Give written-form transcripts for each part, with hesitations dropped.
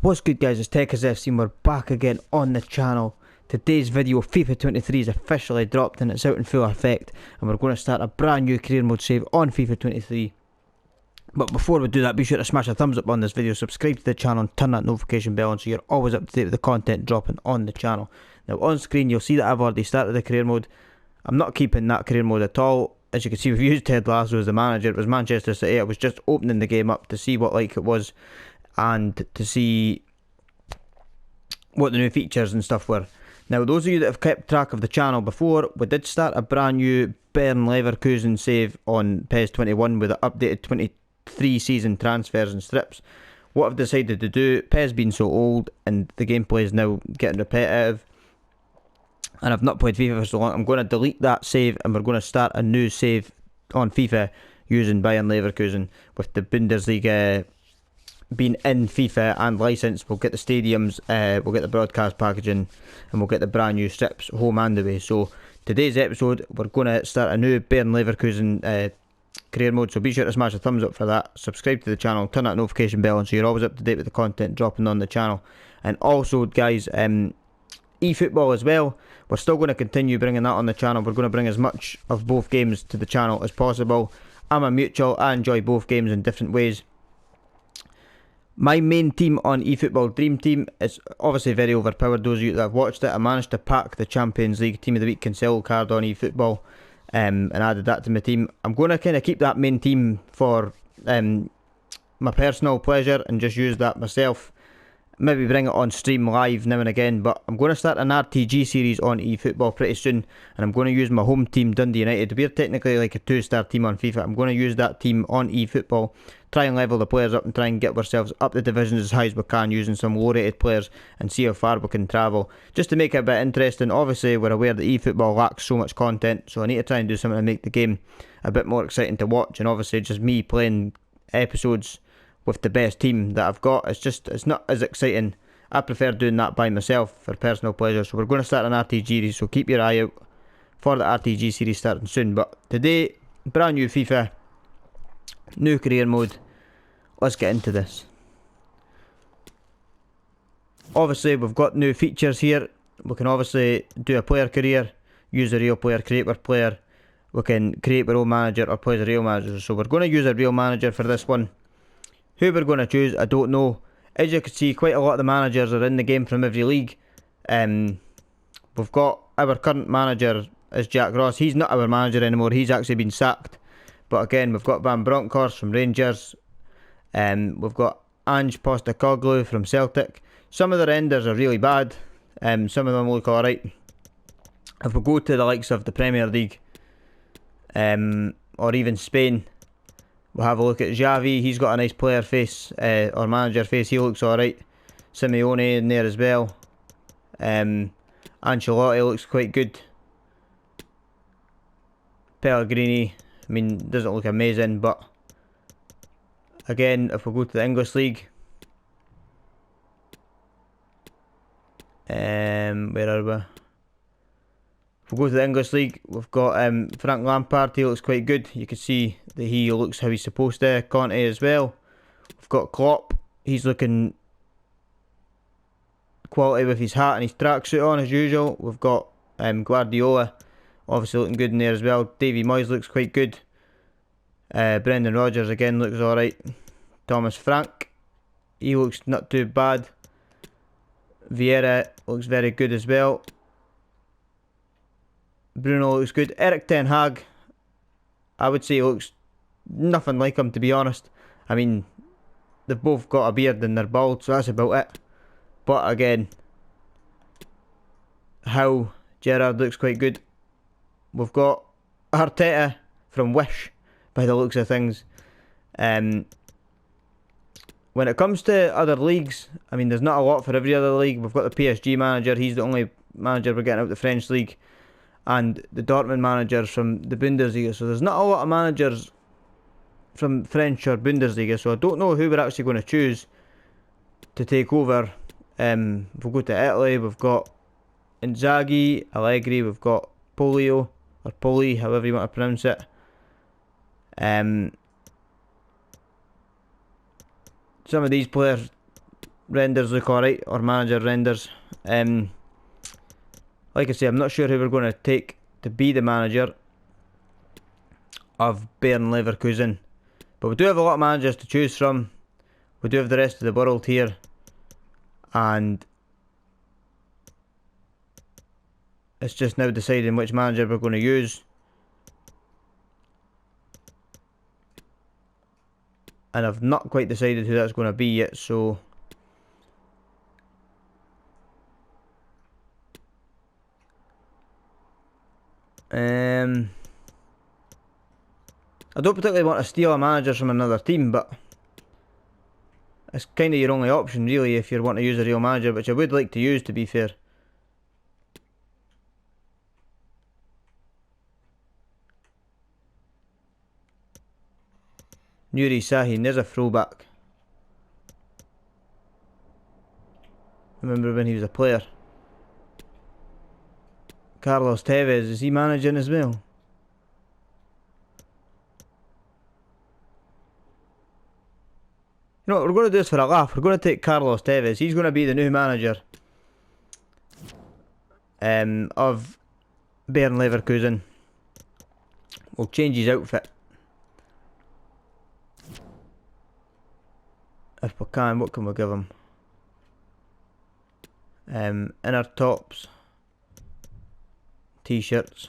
What's good, guys? It's TechAsFC and we're back again on the channel. Today's video, FIFA 23 is officially dropped and it's out in full effect, and we're going to start a brand new career mode save on FIFA 23. But before we do that, be sure to smash a thumbs up on this video, subscribe to the channel and turn that notification bell on so you're always up to date with the content dropping on the channel. Now on screen you'll see that I've already started the career mode. I'm not keeping that career mode at all. As you can see, we've used Ted Lasso as the manager. It was Manchester City. I was just opening the game up to see what like it was and to see what the new features and stuff were. Now, those of you that have kept track of the channel before, we did start a brand new Leverkusen save on PES 21 with the updated 23 season transfers and strips. What I've decided to do, PES being so old and the gameplay is now getting repetitive, and I've not played FIFA for so long, I'm going to delete that save and we're going to start a new save on FIFA using Bayern Leverkusen with the Bundesliga being in FIFA and licensed. We'll get the stadiums, we'll get the broadcast packaging, and we'll get the brand new strips home and away. So today's episode, we're going to start a new Bayern Leverkusen career mode, so be sure to smash a thumbs up for that, subscribe to the channel, turn that notification bell on so you're always up to date with the content dropping on the channel. And also, guys, eFootball as well, we're still going to continue bringing that on the channel. We're going to bring as much of both games to the channel as possible. I'm a mutual, I enjoy both games in different ways. My main team on eFootball, Dream Team, is obviously very overpowered. Those of you that have watched it, I managed to pack the Champions League Team of the Week Cancelo card on eFootball, and added that to my team. I'm going to kind of keep that main team for my personal pleasure and just use that myself. Maybe bring it on stream live now and again, but I'm going to start an RTG series on eFootball pretty soon, and I'm going to use my home team, Dundee United. We're technically like a 2-star team on FIFA. I'm going to use that team on eFootball, try and level the players up and try and get ourselves up the divisions as high as we can using some low rated players and see how far we can travel, just to make it a bit interesting. Obviously we're aware that eFootball lacks so much content, so I need to try and do something to make the game a bit more exciting to watch, and obviously just me playing episodes with the best team that I've got, it's not as exciting. I prefer doing that by myself for personal pleasure. So we're going to start an RTG series, so keep your eye out for the RTG series starting soon. But today, brand new FIFA, new career mode. Let's get into this. Obviously we've got new features here. We can obviously do a player career, use a real player, create our player. We can create our own manager or play as a real manager. So we're going to use a real manager for this one. Who we're going to choose, I don't know. As you can see, quite a lot of the managers are in the game from every league. We've got our current manager is Jack Ross. He's not our manager anymore, he's actually been sacked. But again, we've got Van Bronckhorst from Rangers. We've got Ange Postecoglou from Celtic. Some of the renders are really bad. Some of them look alright. If we go to the likes of the Premier League, or even Spain, we'll have a look at Xavi. He's got a nice player face, or manager face. He looks alright. Simeone in there as well. Ancelotti looks quite good. Pellegrini, I mean, doesn't look amazing, but again, if we go to the English league, where are we? If we go to the English league, we've got Frank Lampard. He looks quite good. You can see that he looks how he's supposed to. Conte as well. We've got Klopp. He's looking quality with his hat and his tracksuit on as usual. We've got Guardiola, obviously looking good in there as well. Davy Moyes looks quite good. Brendan Rodgers again looks alright. Thomas Frank, he looks not too bad. Vieira looks very good as well. Bruno looks good. Eric Ten Hag, I would say looks nothing like him, to be honest. I mean, they've both got a beard and they're bald, so that's about it. But again, Howe, Gerrard looks quite good. We've got Arteta from Wish, by the looks of things. When it comes to other leagues, I mean, there's not a lot for every other league. We've got the PSG manager. He's the only manager we're getting out of the French league. And the Dortmund managers from the Bundesliga. So there's not a lot of managers from French or Bundesliga. So I don't know who we're actually going to choose to take over. If we go to Italy, we've got Inzaghi, Allegri, we've got Polio, or Poli, however you want to pronounce it. Some of these players renders look alright, or manager renders. Like I say, I'm not sure who we're going to take to be the manager of Bayern Leverkusen, but we do have a lot of managers to choose from. We do have the rest of the world here, and it's just now deciding which manager we're going to use. And I've not quite decided who that's going to be yet, so I don't particularly want to steal a manager from another team, but it's kind of your only option really if you want to use a real manager, which I would like to use, to be fair. Nuri Sahin, there's a throwback. Remember when he was a player. Carlos Tevez, is he managing as well? You know what, we're going to do this for a laugh. We're going to take Carlos Tevez. He's going to be the new manager of Bayern Leverkusen. We'll change his outfit. If we can, what can we give him? Inner tops, t-shirts,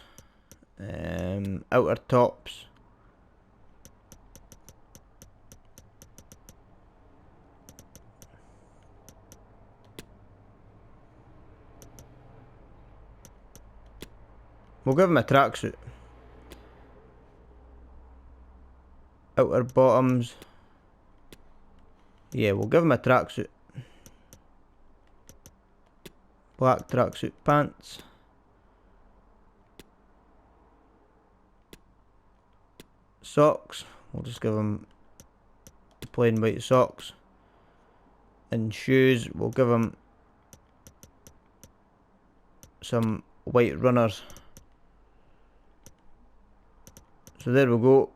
outer tops. We'll give him a tracksuit. Outer bottoms. Yeah, we'll give him a tracksuit. Black tracksuit pants. Socks. We'll just give him plain white socks. And shoes, we'll give him some white runners. So there we go.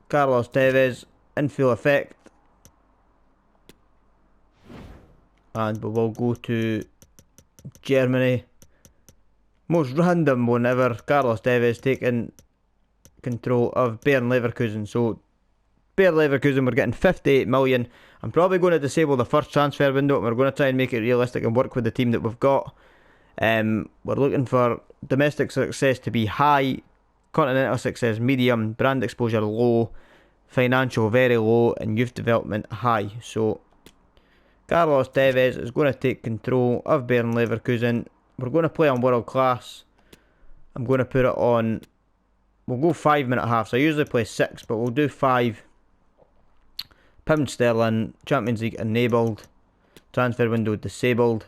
Carlos Tevez in full effect. And we will go to Germany. Most random one ever. Carlos Tevez taking control of Bayern Leverkusen. So Bayern Leverkusen, we're getting 58 million. I'm probably going to disable the first transfer window, and we're going to try and make it realistic and work with the team that we've got. We're looking for domestic success to be high, continental success medium, brand exposure low, financial very low, and youth development high. So Carlos Tevez is going to take control of Bayern Leverkusen. We're going to play on world class. I'm going to put it on, we'll go 5-minute halves. I usually play 6, but we'll do 5. Pound sterling, Champions League enabled, transfer window disabled.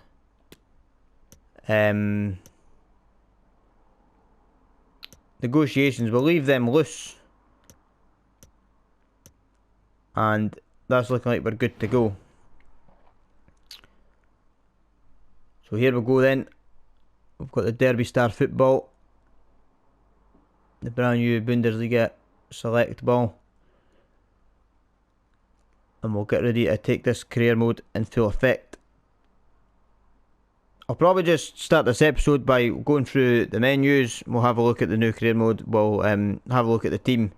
Negotiations, we'll leave them loose. And that's looking like we're good to go. So here we go then. We've got the Derby Star Football, the brand new Bundesliga Select Ball, and we'll get ready to take this career mode in full effect. I'll probably just start this episode by going through the menus. We'll have a look at the new career mode. We'll have a look at the team.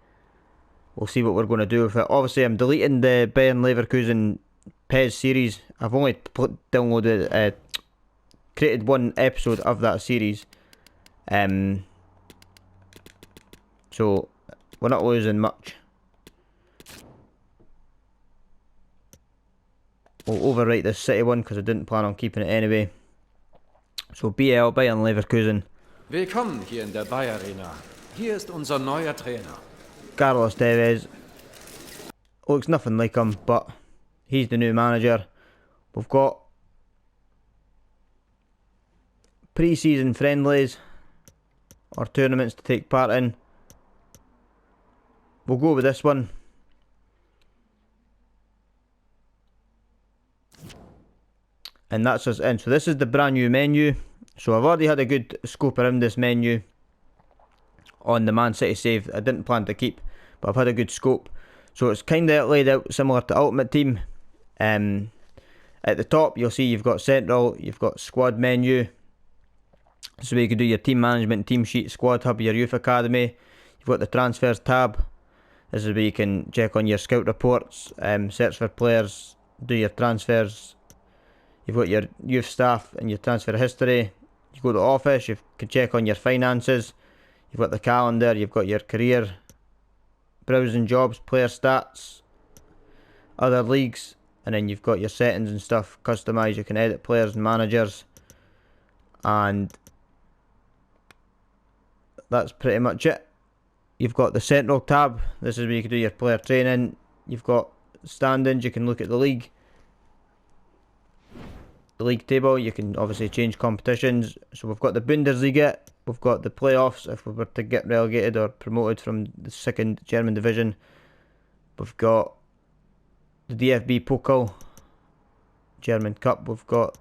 We'll see what we're going to do with it. Obviously, I'm deleting the Bayern Leverkusen PES series. I've only downloaded, created one episode of that series. So we're not losing much. We'll overwrite this City one because I didn't plan on keeping it anyway. So BL, Bayern Leverkusen. Willkommen hier in der Bayer Arena. Hier ist unser neuer Trainer. Carlos Tevez. Looks nothing like him, but he's the new manager. We've got pre-season friendlies or tournaments to take part in. We'll go with this one. And that's us in. So this is the brand new menu. So I've already had a good scope around this menu on the Man City save. I didn't plan to keep, but I've had a good scope. So it's kind of laid out similar to Ultimate Team. In At the top, you'll see you've got Central, you've got Squad menu. This is where you can do your team management, team sheet, Squad Hub, your Youth Academy. You've got the Transfers tab. This is where you can check on your scout reports, search for players, do your transfers. You've got your youth staff and your transfer history. You go to office, you can check on your finances. You've got the calendar, you've got your career, browsing jobs, player stats, other leagues, and then you've got your settings and stuff, customise, you can edit players and managers, and that's pretty much it. You've got the Central tab, this is where you can do your player training. You've got standings, you can look at the league table, you can obviously change competitions. So we've got the Bundesliga, we've got the playoffs if we were to get relegated or promoted from the second German division. We've got the DFB Pokal, German Cup, we've got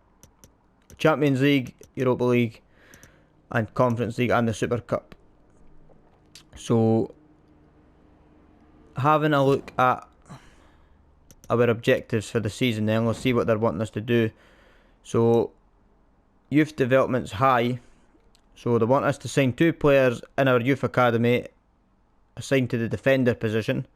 Champions League, Europa League and Conference League and the Super Cup. So having a look at our objectives for the season then, let's see what they're wanting us to do. So youth development's high, so they want us to sign 2 players in our youth academy assigned to the defender position.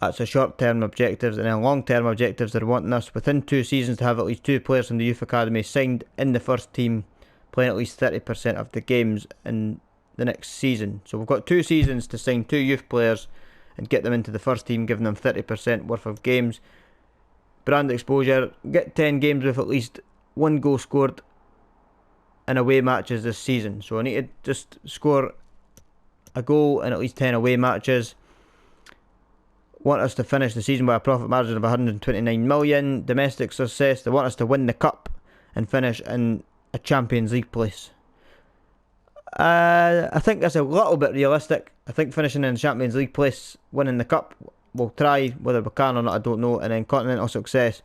That's a short-term objectives, and then long-term objectives they're wanting us within 2 seasons to have at least 2 players from the youth academy signed in the first team, playing at least 30% of the games in the next season. So we've got 2 seasons to sign 2 youth players and get them into the first team, giving them 30% worth of games. Brand exposure, get 10 games with at least 1 goal scored in away matches this season. So I need to just score a goal in at least 10 away matches. Want us to finish the season with a profit margin of 129 million. Domestic success, they want us to win the cup and finish in a Champions League place. I think that's a little bit realistic. I think finishing in the Champions League place, winning the cup, we'll try. Whether we can or not, I don't know. And then continental success,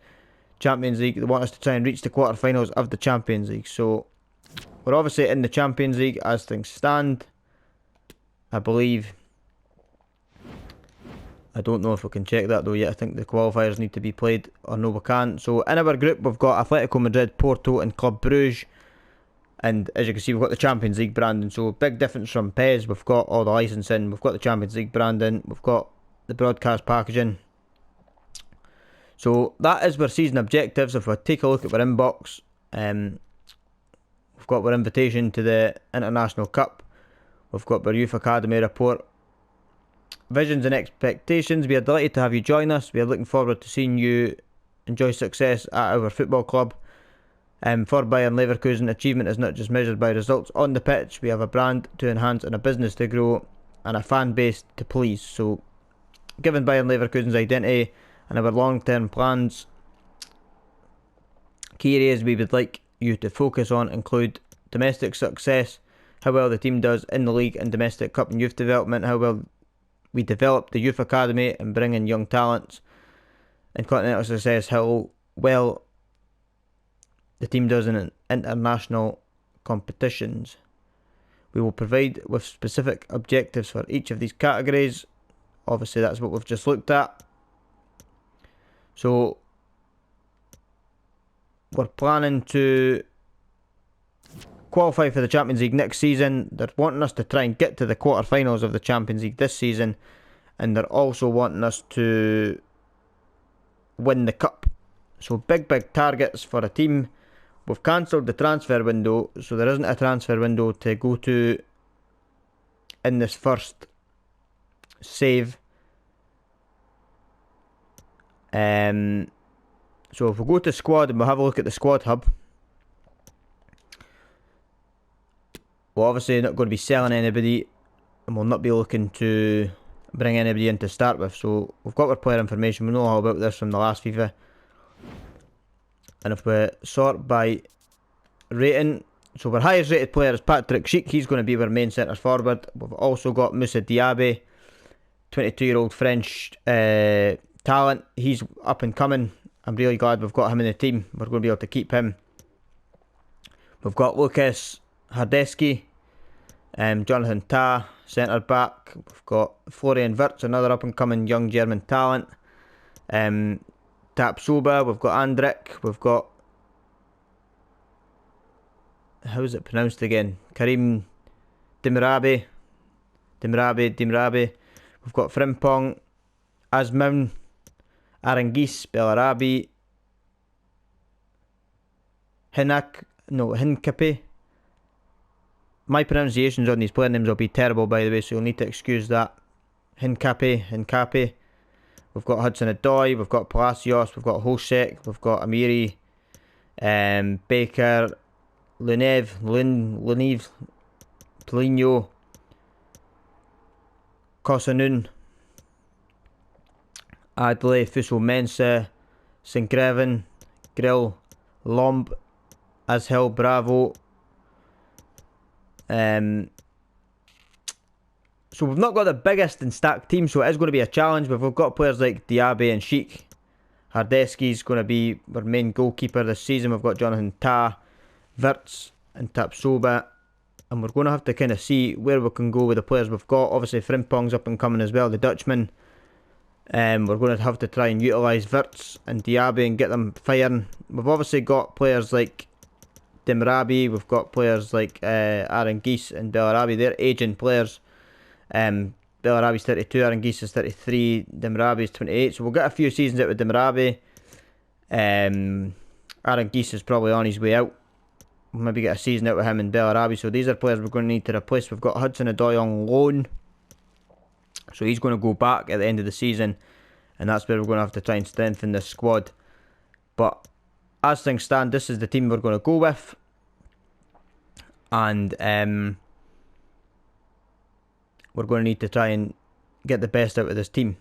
Champions League, they want us to try and reach the quarterfinals of the Champions League. So we're obviously in the Champions League as things stand, I believe. I don't know if we can check that though yet. I think the qualifiers need to be played, or no we can't. So in our group we've got Atletico Madrid, Porto and Club Brugge. And as you can see, we've got the Champions League branding. So big difference from PES. We've got all the licensing. We've got the Champions League branding. We've got the broadcast packaging. So that is our season objectives. If we take a look at our inbox, we've got our invitation to the International Cup. We've got our Youth Academy report. Visions and expectations. We are delighted to have you join us. We are looking forward to seeing you enjoy success at our football club. For Bayern Leverkusen, achievement is not just measured by results on the pitch. We have a brand to enhance and a business to grow and a fan base to please. So given Bayern Leverkusen's identity and our long-term plans, key areas we would like you to focus on include domestic success, how well the team does in the league and domestic cup and youth development, how well we develop the youth academy and bring in young talents, and continental success, how well the team does in international competitions. We will provide with specific objectives for each of these categories. Obviously that's what we've just looked at. So we're planning to qualify for the Champions League next season. They're wanting us to try and get to the quarterfinals of the Champions League this season, and they're also wanting us to win the cup. So big targets for a team. We've cancelled the transfer window, so there isn't a transfer window to go to in this first save. So if we go to squad and we'll have a look at the squad hub, we're obviously not going to be selling anybody, and we'll not be looking to bring anybody in to start with. So we've got our player information, we know all about this from the last FIFA. And if we sort by rating, so our highest rated player is Patrick Schick. He's going to be our main centre forward. We've also got Moussa Diaby, 22-year-old French talent. He's up and coming. I'm really glad we've got him in the team. We're going to be able to keep him. We've got Lucas Hardesky, Jonathan Tah, centre back. We've got Florian Wirtz, another up and coming young German talent. Tapsoba, we've got Andrik, we've got... How's it pronounced again? Karim Dimrabi. We've got Frimpong, Asmoun, Arangis, Bellarabi, Hincapi. My pronunciations on these player names will be terrible, by the way, so you'll need to excuse that. Hincapi. We've got Hudson-Odoi, we've got Palacios, we've got Hosek, we've got Amiri, Baker, Luniv, Polino, Kosanun, Adley, Fussel-Mensah, St. Greven, Grill, Lomb, Ashel, Bravo. So we've not got the biggest and stacked team, so it is going to be a challenge, but we've got players like Diaby and Sheik. Hardesky's going to be our main goalkeeper this season. We've got Jonathan Tah, Wirtz and Tapsoba, and we're going to have to kind of see where we can go with the players we've got. Obviously Frimpong's up and coming as well, the Dutchman. We're going to have to try and utilise Wirtz and Diaby and get them firing. We've obviously got players like Dimrabi, we've got players like Arangis and Bellarabi. They're aging players. Bellarabi's 32, Arangis is 33, Dimrabi's 28. So we'll get a few seasons out with Dimrabi. Arangis is probably on his way out. We'll maybe get a season out with him and Bellarabi. So these are players we're going to need to replace. We've got Hudson-Odoi on loan, so he's going to go back at the end of the season, and that's where we're going to have to try and strengthen this squad. But as things stand, this is the team we're going to go with, and we're going to need to try and get the best out of this team.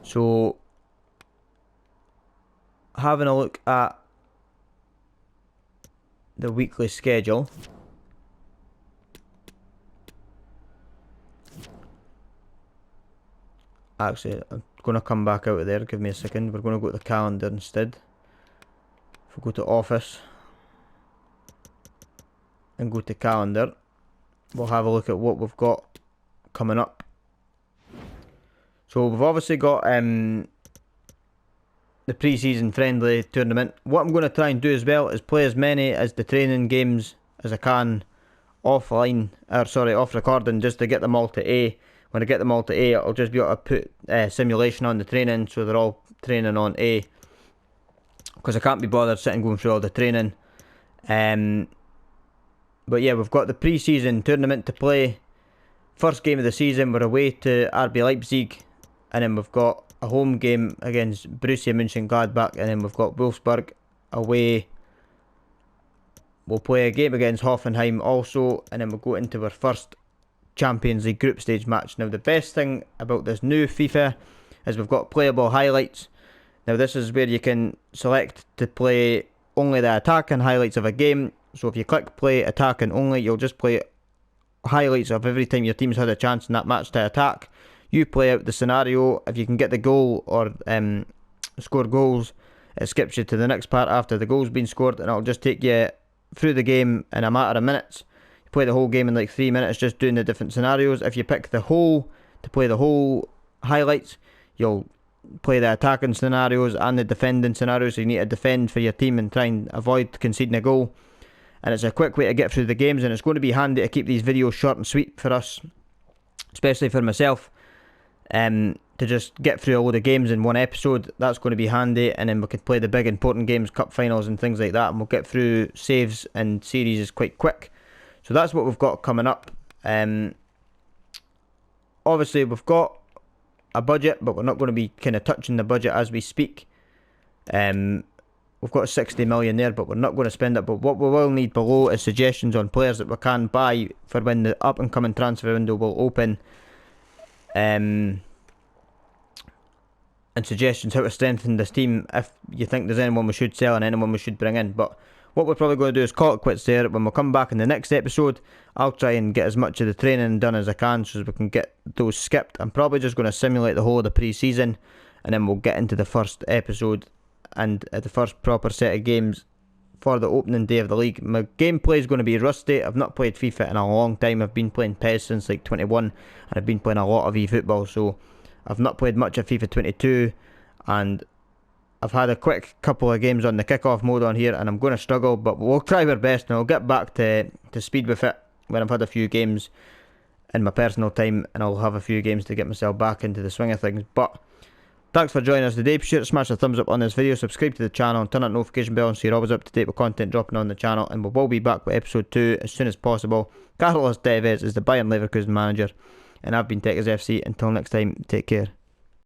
So having a look at the weekly schedule, actually I'm going to come back out of there, give me a second. We're going to go to the calendar instead. If we go to office and go to calendar, we'll have a look at what we've got coming up. So we've obviously got the pre-season friendly tournament. What I'm going to try and do as well is play as many as the training games as I can off recording, just to get them all to A. When I get them all to A, I'll just be able to put simulation on the training, so they're all training on A, because I can't be bothered sitting going through all the training. But yeah, we've got the pre-season tournament to play. First game of the season, we're away to RB Leipzig, and then we've got a home game against Borussia Mönchengladbach, and then we've got Wolfsburg away. We'll play a game against Hoffenheim also, and then we'll go into our first Champions League group stage match. Now the best thing about this new FIFA is we've got playable highlights. Now this is where you can select to play only the attacking highlights of a game. So if you click play attacking only, you'll just play highlights of every time your team's had a chance in that match to attack. You play out the scenario. If you can get the goal or score goals, it skips you to the next part after the goal's been scored, and it'll just take you through the game in a matter of minutes. You play the whole game in like 3 minutes, just doing the different scenarios. If you pick the whole to play the whole highlights, you'll play the attacking scenarios and the defending scenarios, so you need to defend for your team and try and avoid conceding a goal. And it's a quick way to get through the games, and it's going to be handy to keep these videos short and sweet for us, especially for myself, to just get through a load of games in one episode. That's going to be handy, and then we can play the big important games, cup finals and things like that, and we'll get through saves and series quite quick. So that's what we've got coming up. Obviously we've got a budget, but we're not going to be kind of touching the budget as we speak. We've got 60 million there, but we're not going to spend it. But what we will need below is suggestions on players that we can buy for when the up and coming transfer window will open, and suggestions how to strengthen this team if you think there's anyone we should sell and anyone we should bring in. But what we're probably going to do is call it quits there. When we come back in the next episode, I'll try and get as much of the training done as I can so we can get those skipped. I'm probably just going to simulate the whole of the pre-season, and then we'll get into the first episode and the first proper set of games for the opening day of the league. My gameplay is going to be rusty. I've not played FIFA in a long time. I've been playing PES since like 21, and I've been playing a lot of eFootball, so I've not played much of FIFA 22, and I've had a quick couple of games on the kick-off mode on here, and I'm going to struggle, but we'll try our best, and I'll get back to speed with it when I've had a few games in my personal time, and I'll have a few games to get myself back into the swing of things. But thanks for joining us today. Be sure to smash a thumbs up on this video, subscribe to the channel, and turn that notification bell so you're always up to date with content dropping on the channel, and we will be back with episode 2 as soon as possible. Carlos Tevez is the Bayern Leverkusen manager, and I've been Techers FC. Until next time, take care.